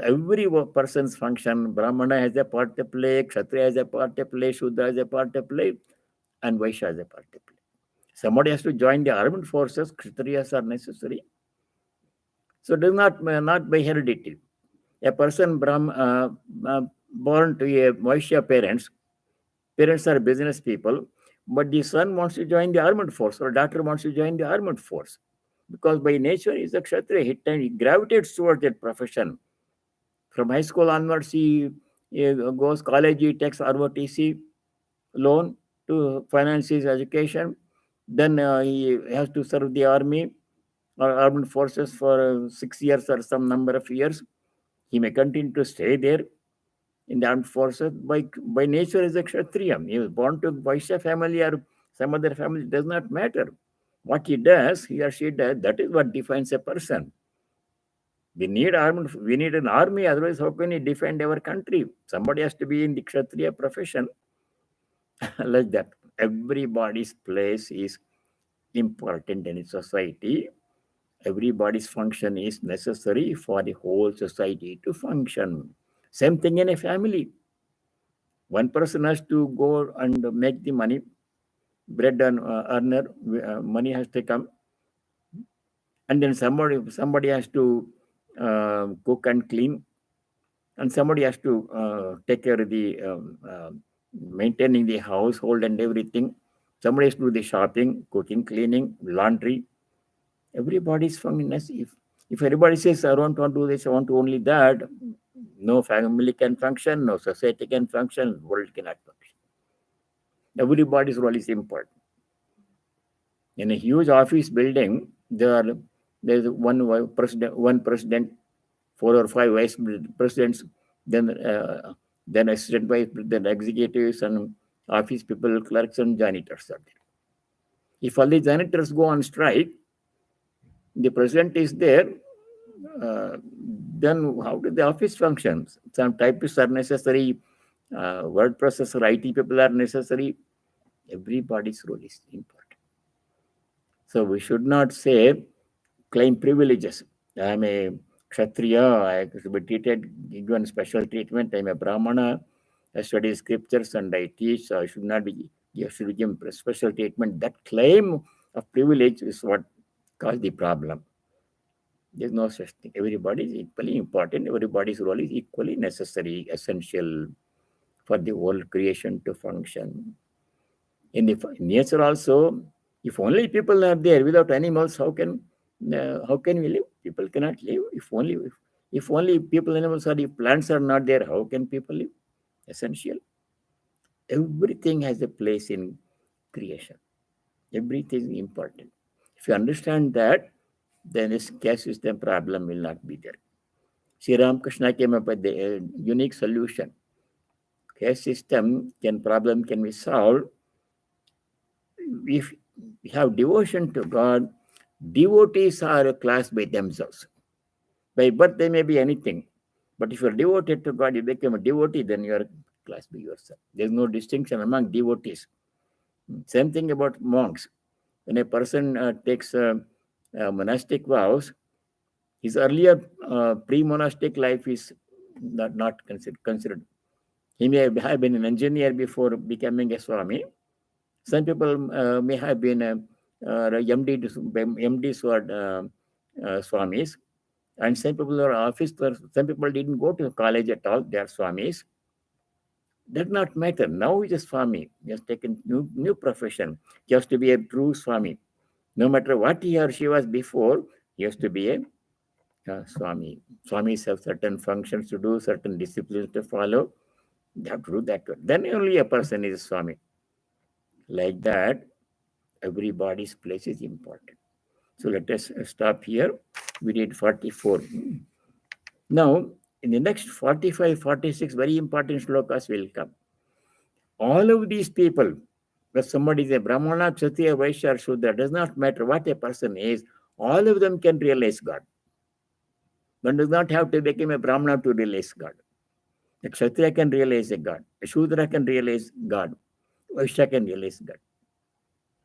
Every person's function, Brahmana has a part to play, Kshatriya has a part to play, Shudra has a part to play, and Vaishya has a part to play. Somebody has to join the armed forces. Kshatriyas are necessary. So it is not by heredity. A person born to a Vaishya parents are business people, but the son wants to join the armed force or daughter wants to join the armed force. Because by nature he is a Kshatriya, he gravitates towards that profession. From high school onwards, he goes college, he takes ROTC loan to finance his education. Then he has to serve the army or armed forces for 6 years or some number of years. He may continue to stay there in the armed forces. By nature, is a Kshatriya. He was born to Vaishya family or some other family, it does not matter. What he does, he or she does, that is what defines a person. We need an army, otherwise how can we defend our country? Somebody has to be in the Kshatriya profession. Like that. Everybody's place is important in society. Everybody's function is necessary for the whole society to function. Same thing in a family. One person has to go and make the money, bread and earner, money has to come. And then somebody has to cook and clean, and somebody has to take care of the maintaining the household and everything. Somebody has to do the shopping, cooking, cleaning, laundry. Everybody's function. If everybody says, I don't want to do this, I want to only that, no family can function, no society can function, world cannot function. Everybody's role is important. In a huge office building, there's one president, 4 or 5 vice presidents, then Then assistant vice president, executives and office people, clerks and janitors are there. If all the janitors go on strike, the president is there, then how do the office functions? Some typists are necessary, word processor, IT people are necessary. Everybody's role is important. So we should not say, claim privileges. I am a Kshatriya, I should be treated, given special treatment. I am a Brahmana, I study scriptures and I teach, so I should not be, you should be given special treatment. That claim of privilege is what caused the problem. There's no such thing. Everybody is equally important. Everybody's role is equally necessary, essential for the whole creation to function. In the nature also, if only people are there without animals, how can we live? People cannot live. If only people, animals, or if plants are not there, how can people live? Essential. Everything has a place in creation. Everything is important. If you understand that, then this caste system problem will not be there. Sri Ramakrishna came up with a unique solution. Caste system problem can be solved if we have devotion to God. Devotees are a class by themselves. By birth, they may be anything. But if you're devoted to God, you become a devotee, then you're a class by yourself. There's no distinction among devotees. Same thing about monks. When a person takes monastic vows, his earlier pre-monastic life is not considered. He may have been an engineer before becoming a Swami. Some people may have been MDs or Swamis. And some people are officers. Some people didn't go to college at all. They are Swamis. Does not matter. Now he's a Swami. He has taken new profession. He has to be a true Swami. No matter what he or she was before, he has to be a Swami. Swamis have certain functions to do, certain disciplines to follow. They have to do that. Then only a person is a Swami. Like that, everybody's place is important. So let us stop here. We did 44. Now, in the next 45, 46, very important shlokas will come. All of these people, whether somebody is a Brahmana, Kshatriya, Vaishya, or Shudra, does not matter what a person is, all of them can realize God. One does not have to become a Brahmana to realize God. A Kshatriya can realize a God. A Shudra can realize God. Vaishya can realize God.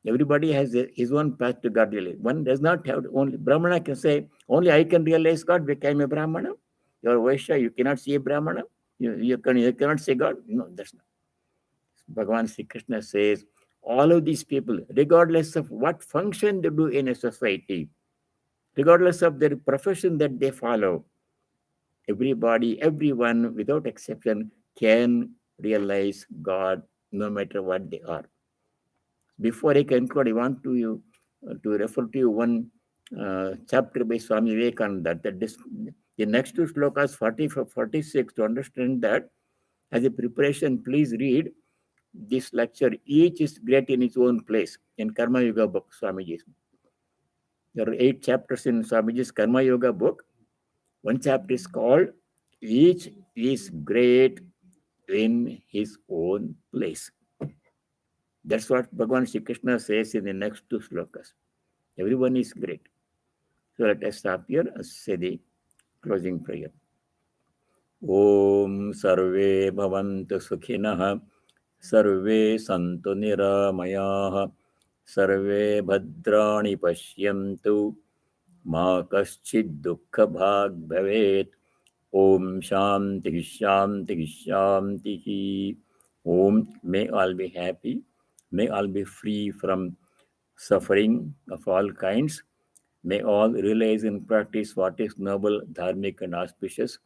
Everybody has his own path to God realize. One does not have only Brahmana can say, only I can realize God, become a Brahmana. You're Vaishya, you cannot see a Brahmana. You cannot see God. No, that's not. Bhagavan Sri Krishna says, all of these people, regardless of what function they do in a society, regardless of their profession that they follow, everybody, everyone, without exception, can realize God no matter what they are. Before I conclude, I want to refer to you one chapter by Swami Vivekananda. The next two slokas, 45, 46, to understand that, as a preparation, please read this lecture. Each is great in its own place in Karma Yoga book, Swamiji's. There are 8 chapters in Swamiji's Karma Yoga book. One chapter is called Each is Great in His Own Place. That's what Bhagavan Sri Krishna says in the next 2 slokas. Everyone is great. So let us stop here and say the closing prayer. Om Sarve Bhavantu Sukhinah, Sarve Santu Niramayah, Sarve Bhadrani Pashyantu, Ma Kaschid Dukkha Bhag Bhavet. Om Shanti Shanti Shanti. Om, may all be happy. May all be free from suffering of all kinds. May all realize and practice what is noble, dharmic, and auspicious.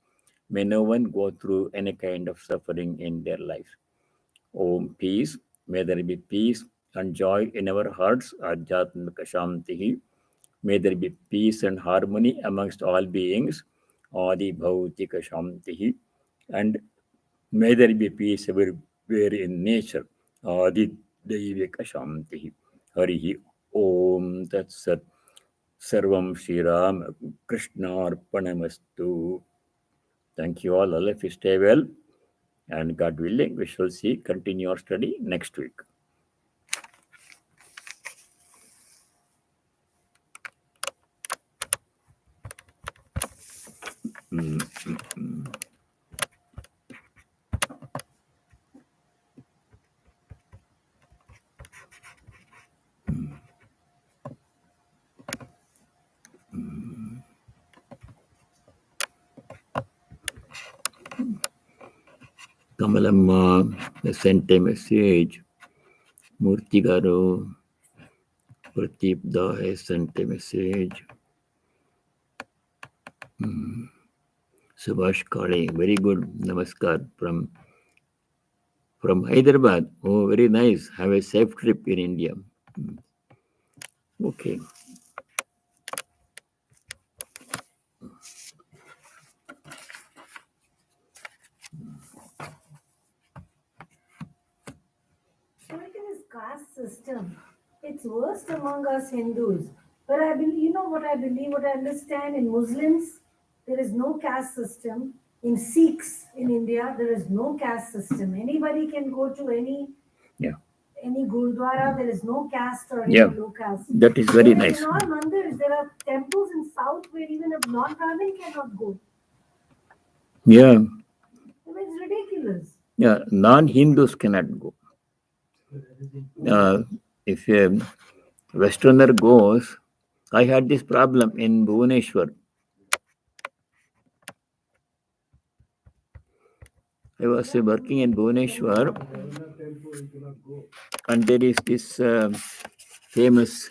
May no one go through any kind of suffering in their life. Om, peace. May there be peace and joy in our hearts. Adhyatmika Shanti. May there be peace and harmony amongst all beings. Adi Bhautika Shanti. And may there be peace everywhere in nature. Adi Daivika Shanti. Harihi Om Tat Sat. Sarvam Shri Ram Krishna Arpanamastu. Thank you all. If you stay well, And God willing, we shall continue our study next week. Kamalamma sent a message. Murti Garu, Pradeep Da has sent a message. Subhash Kale, very good. Namaskar from Hyderabad. Oh, very nice. Have a safe trip in India. Okay. This caste system, it's worst among us Hindus. But I believe, you know what I believe, what I understand in Muslims, there is no caste system. In Sikhs in India, there is no caste system. Anybody can go to any Gurdwara, there is no caste or any low caste. That is very nice. In all mandirs, there are temples in south where even a non-Brahmin cannot go. Yeah. It's ridiculous. Yeah, non-Hindus cannot go. If a Westerner goes, I had this problem in Bhubaneswar. I was working in Bhubaneswar, and there is this famous